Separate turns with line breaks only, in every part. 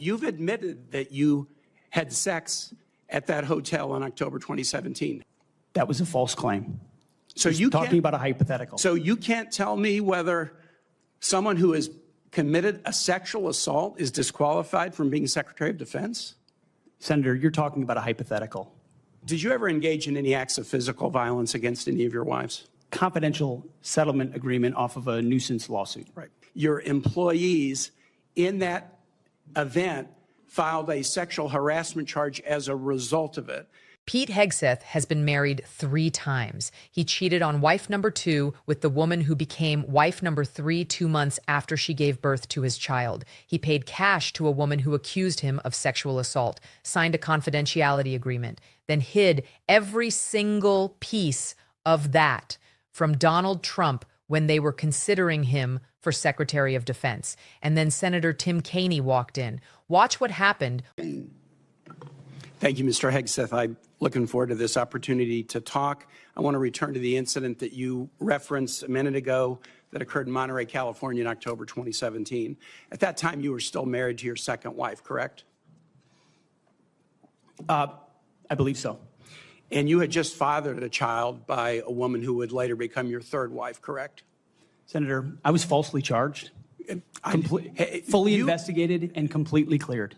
You've admitted that you had sex at that hotel in October 2017.
That was a false claim.
So
You're talking about a hypothetical.
So you can't tell me whether someone who has committed a sexual assault is disqualified from being Secretary of Defense?
Senator, you're talking about a hypothetical.
Did you ever engage in any acts of physical violence against any of your wives?
Confidential settlement agreement off of a nuisance lawsuit.
Right. Your employees in that event filed a sexual harassment charge as a result of it.
Pete Hegseth has been married 3 times. He cheated on wife number 2 with the woman who became wife number 3 2 months after she gave birth to his child. He paid cash to a woman who accused him of sexual assault, signed a confidentiality agreement, then hid every single piece of that from Donald Trump when they were considering him for Secretary of Defense. And then Senator Tim Kaine walked in. Watch what happened.
Thank you, Mr. Hegseth. I'm looking forward to this opportunity to talk. I want to return to the incident that you referenced a minute ago that occurred in Monterey, California in October 2017. At that time, you were still married to your second wife, correct?
I believe so.
And you had just fathered a child by a woman who would later become your third wife, correct?
Senator, I was falsely charged, fully investigated, and completely cleared.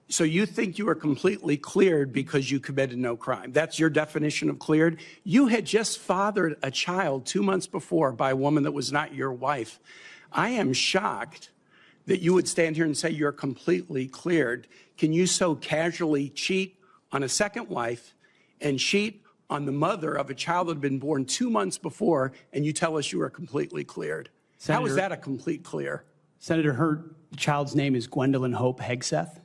So you think you were completely cleared because you committed no crime. That's your definition of cleared? You had just fathered a child 2 months before by a woman that was not your wife. I am shocked that you would stand here and say you're completely cleared. Can you so casually cheat on a second wife and cheat on the mother of a child that had been born 2 months before, and you tell us you are completely cleared?
Senator,
how is that a complete clear?
Senator, her child's name is Gwendolyn Hope Hegseth,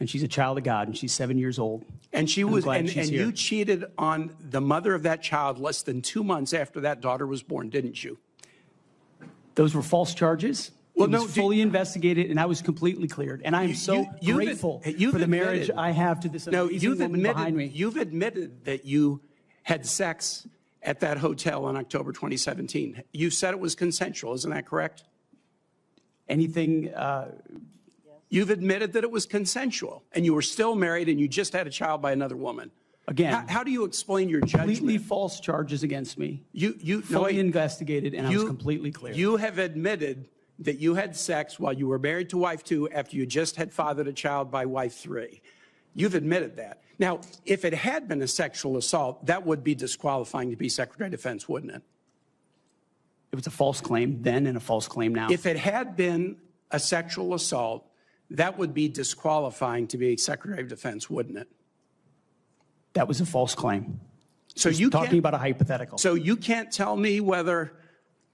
and she's a child of God, and she's 7 years old.
And she was, and you cheated on the mother of that child less than 2 months after that daughter was born, didn't you?
Those were false charges.
Well,
it was fully investigated, and I was completely cleared. And I'm so grateful for the marriage I have to this amazing woman behind me.
You've admitted that you had sex at that hotel in October 2017. You said it was consensual, isn't that correct?
Anything?
You've admitted that it was consensual, and you were still married, and you just had a child by another woman.
Again,
how do you explain your judgment?
Completely false charges against me.
You
fully investigated, and I was completely clear.
You have admitted that you had sex while you were married to wife 2 after you just had fathered a child by wife 3. You've admitted that. Now, if it had been a sexual assault, that would be disqualifying to be Secretary of Defense, wouldn't it?
It was a false claim then and a false claim now.
If it had been a sexual assault, that would be disqualifying to be Secretary of Defense, wouldn't it?
That was a false claim.
So you're
talking about a hypothetical.
So you can't tell me whether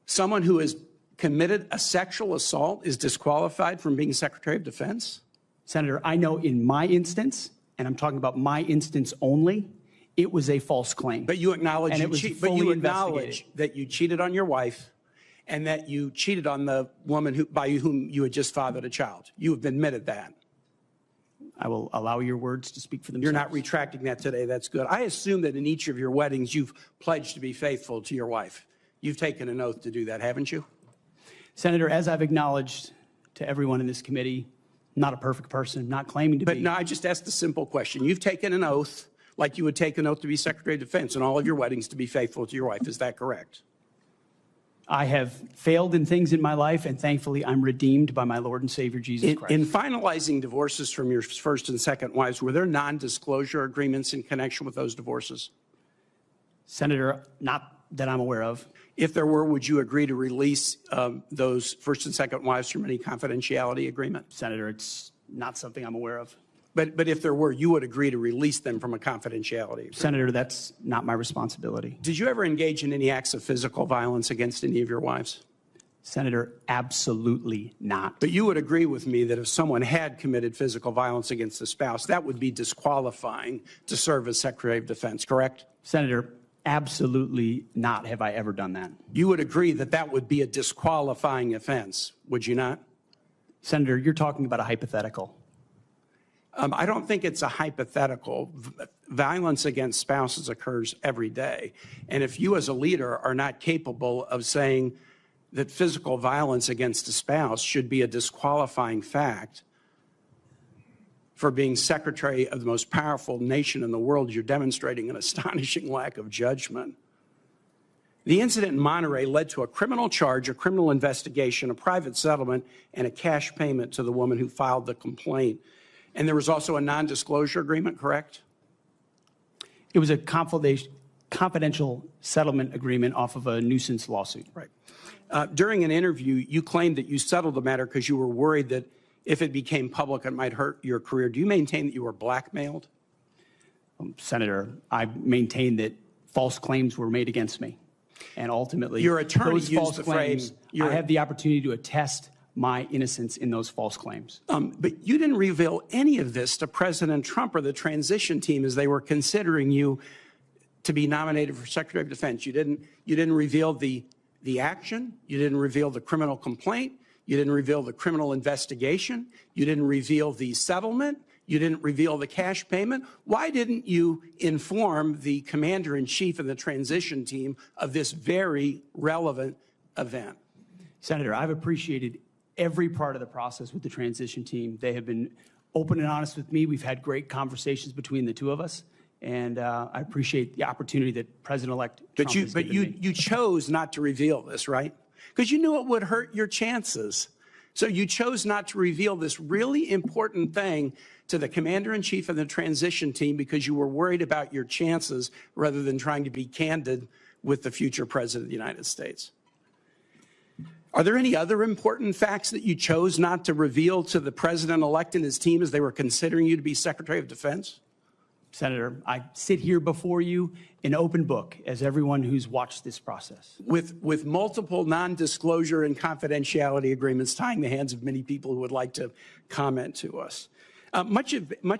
someone who has committed a sexual assault is disqualified from being Secretary of Defense?
Senator, I know in my instance, and I'm talking about my instance only, it was a false claim.
But you acknowledge
fully
acknowledge that you cheated on your wife and that you cheated on the woman by whom you had just fathered a child. You have admitted that.
I will allow your words to speak for themselves.
You're not retracting that today. That's good. I assume that in each of your weddings, you've pledged to be faithful to your wife. You've taken an oath to do that, haven't you?
Senator, as I've acknowledged to everyone in this committee, not a perfect person, not claiming to be.
But no, I just asked a simple question. You've taken an oath like you would take an oath to be Secretary of Defense in all of your weddings to be faithful to your wife. Is that correct?
I have failed in things in my life, and thankfully I'm redeemed by my Lord and Savior, Jesus Christ.
In finalizing divorces from your first and second wives, were there non-disclosure agreements in connection with those divorces?
Senator, not that I'm aware of.
If there were, would you agree to release those first and second wives from any confidentiality agreement?
Senator, it's not something I'm aware of.
But if there were, you would agree to release them from a confidentiality agreement?
Senator, that's not my responsibility.
Did you ever engage in any acts of physical violence against any of your wives?
Senator, absolutely not.
But you would agree with me that if someone had committed physical violence against a spouse, that would be disqualifying to serve as Secretary of Defense, correct?
Senator, absolutely not have I ever done that.
You would agree that that would be a disqualifying offense, would you not?
Senator, you're talking about a hypothetical.
I don't think it's a hypothetical. Violence against spouses occurs every day. And if you as a leader are not capable of saying that physical violence against a spouse should be a disqualifying fact, for being secretary of the most powerful nation in the world, you're demonstrating an astonishing lack of judgment. The incident in Monterey led to a criminal charge, a criminal investigation, a private settlement, and a cash payment to the woman who filed the complaint. And there was also a non-disclosure agreement, correct?
It was a confidential settlement agreement off of a nuisance lawsuit.
Right. During an interview, you claimed that you settled the matter because you were worried that if it became public, it might hurt your career. Do you maintain that you were blackmailed?
Senator, I maintain that false claims were made against me. And ultimately,
your attorney
those
used
false
the
claims,
phrase.
I have the opportunity to attest my innocence in those false claims.
But you didn't reveal any of this to President Trump or the transition team as they were considering you to be nominated for Secretary of Defense. You didn't reveal the action. You didn't reveal the criminal complaint. You didn't reveal the criminal investigation. You didn't reveal the settlement. You didn't reveal the cash payment. Why didn't you inform the commander-in-chief and the transition team of this very relevant event?
Senator, I've appreciated every part of the process with the transition team. They have been open and honest with me. We've had great conversations between the two of us. And I appreciate the opportunity that President-elect Trump has given me.
You chose not to reveal this, right? Because you knew it would hurt your chances. So you chose not to reveal this really important thing to the commander-in-chief and the transition team because you were worried about your chances rather than trying to be candid with the future president of the United States. Are there any other important facts that you chose not to reveal to the president-elect and his team as they were considering you to be Secretary of Defense?
Senator, I sit here before you an open book, as everyone who's watched this process.
With multiple non-disclosure and confidentiality agreements tying the hands of many people who would like to comment to us. Much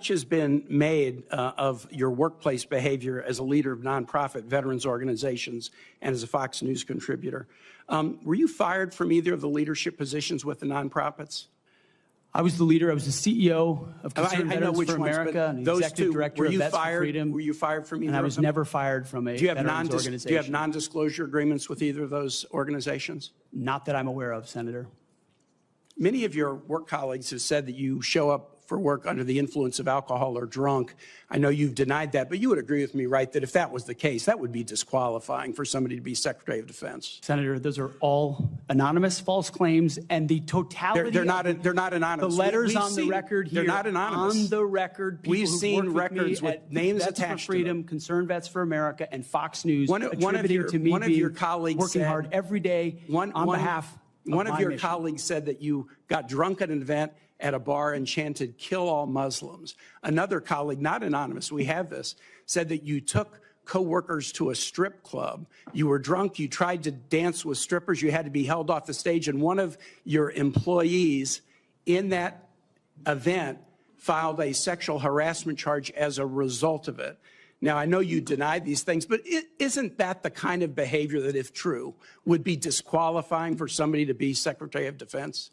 has been made of your workplace behavior as a leader of nonprofit veterans organizations and as a Fox News contributor. Were you fired from either of the leadership positions with the nonprofits?
I was the leader. I was the CEO of Concerned Veterans for America and the executive director of Vets for Freedom.
Were you fired from either of them?
And I was never fired from a veterans organization.
Do you have non-disclosure agreements with either of those organizations?
Not that I'm aware of, Senator.
Many of your work colleagues have said that you show up for work under the influence of alcohol or drunk. I know you've denied that, but you would agree with me, right, that if that was the case, that would be disqualifying for somebody to be Secretary of Defense.
Senator, those are all anonymous false claims, and the totality
they're not anonymous.
The letters on the record here.
They're not anonymous.
On the record,
we've seen records with names
Vets
attached
for Freedom,
to them.
Concerned Vets for America, and Fox News
one of your colleagues
working
said,
hard every day on behalf of
one of your
mission.
colleagues said that you got drunk at an event at a bar and chanted, "Kill all Muslims." Another colleague, not anonymous, we have this, said that you took co-workers to a strip club. You were drunk, you tried to dance with strippers, you had to be held off the stage, and one of your employees in that event filed a sexual harassment charge as a result of it. Now, I know you denied these things, but isn't that the kind of behavior that, if true, would be disqualifying for somebody to be Secretary of Defense?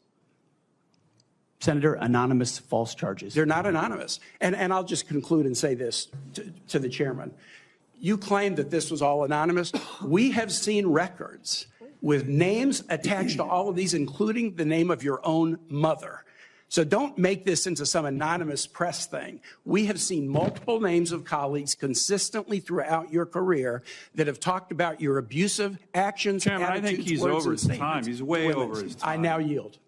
Senator, anonymous false charges.
They're not anonymous. And I'll just conclude and say this to the chairman. You claim that this was all anonymous. We have seen records with names attached to all of these, including the name of your own mother. So don't make this into some anonymous press thing. We have seen multiple names of colleagues consistently throughout your career that have talked about your abusive actions,
Chairman,
attitudes,
I think he's
words,
over
and
his time.
statements.
He's way over his time.
I now yield.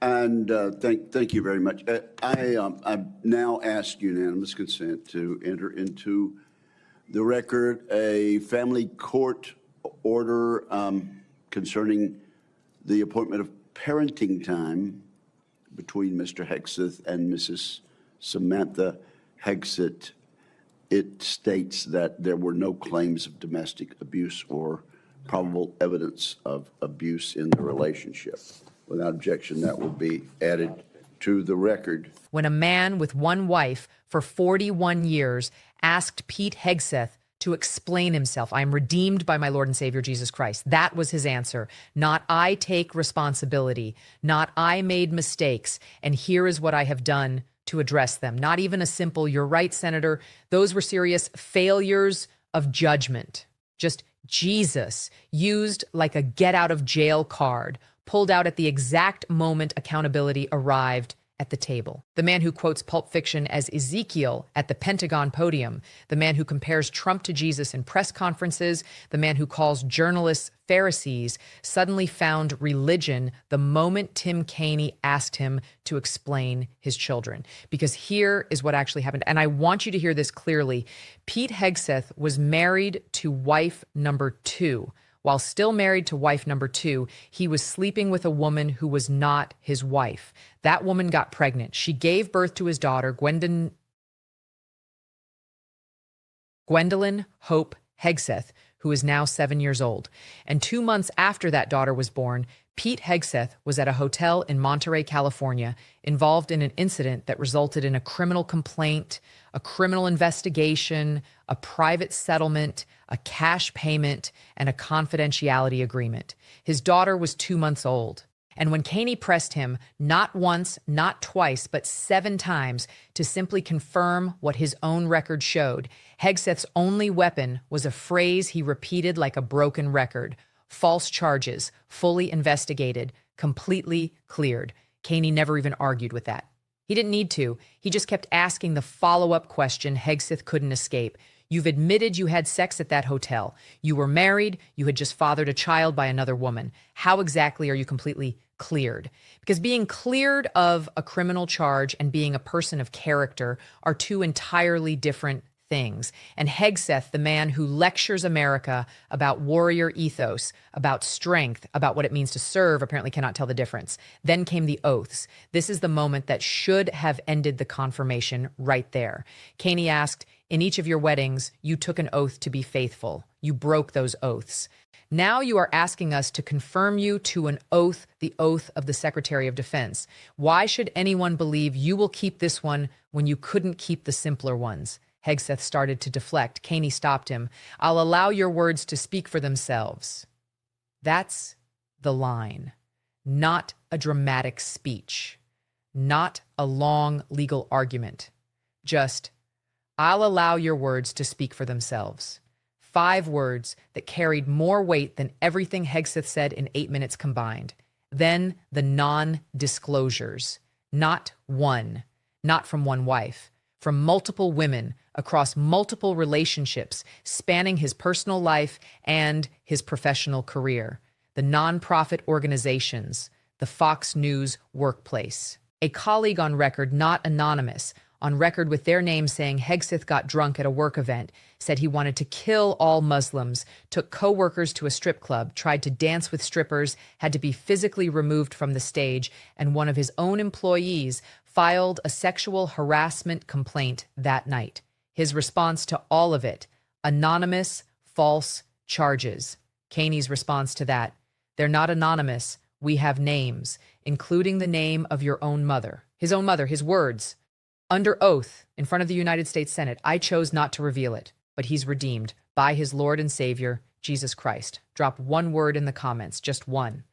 And thank you very much. I now ask unanimous consent to enter into the record a family court order concerning the appointment of parenting time between Mr. Hegseth and Mrs. Samantha Hegseth. It states that there were no claims of domestic abuse or probable evidence of abuse in the relationship. Without objection, that will be added to the record.
When a man with one wife for 41 years asked Pete Hegseth to explain himself, "I am redeemed by my Lord and Savior Jesus Christ." That was his answer. Not, "I take responsibility," not, "I made mistakes, and here is what I have done to address them." Not even a simple, "You're right, Senator." Those were serious failures of judgment. Just Jesus used like a get out of jail card, pulled out at the exact moment accountability arrived at the table. The man who quotes Pulp Fiction as Ezekiel at the Pentagon podium. The man who compares Trump to Jesus in press conferences. The man who calls journalists Pharisees suddenly found religion the moment Tim Kaine asked him to explain his children. Because here is what actually happened. And I want you to hear this clearly. Pete Hegseth was married to wife number 2. While still married to wife number 2, he was sleeping with a woman who was not his wife. That woman got pregnant. She gave birth to his daughter, Gwendolyn Hope Hegseth, who is now 7 years old. And 2 months after that daughter was born, Pete Hegseth was at a hotel in Monterey, California, involved in an incident that resulted in a criminal complaint, a criminal investigation, a private settlement, a cash payment, and a confidentiality agreement. His daughter was 2 months old. And when Kaine pressed him, not once, not twice, but 7 times to simply confirm what his own record showed, Hegseth's only weapon was a phrase he repeated like a broken record: false charges, fully investigated, completely cleared. Kaine never even argued with that. He didn't need to. He just kept asking the follow-up question Hegseth couldn't escape. You've admitted you had sex at that hotel. You were married. You had just fathered a child by another woman. How exactly are you completely cleared? Because being cleared of a criminal charge and being a person of character are 2 entirely different things. And Hegseth, the man who lectures America about warrior ethos, about strength, about what it means to serve, apparently cannot tell the difference. Then came the oaths. This is the moment that should have ended the confirmation right there. Kaine asked, in each of your weddings, you took an oath to be faithful. You broke those oaths. Now you are asking us to confirm you to an oath, the oath of the Secretary of Defense. Why should anyone believe you will keep this one when you couldn't keep the simpler ones? Hegseth started to deflect. Kaine stopped him. I'll allow your words to speak for themselves. That's the line. Not a dramatic speech. Not a long legal argument. Just, I'll allow your words to speak for themselves. 5 words that carried more weight than everything Hegseth said in 8 minutes combined. Then the non-disclosures. Not one. Not from one wife. From multiple women across multiple relationships spanning his personal life and his professional career. The nonprofit organizations. The Fox News workplace. A colleague on record, not anonymous, on record with their name saying Hegseth got drunk at a work event, said he wanted to kill all Muslims, took co-workers to a strip club, tried to dance with strippers, had to be physically removed from the stage, and one of his own employees filed a sexual harassment complaint that night. His response to all of it, anonymous, false charges. Kaine's response to that, they're not anonymous, we have names, including the name of your own mother. His own mother, his words. Under oath, in front of the United States Senate, I chose not to reveal it, but he's redeemed by his Lord and Savior, Jesus Christ. Drop 1 word in the comments, just 1.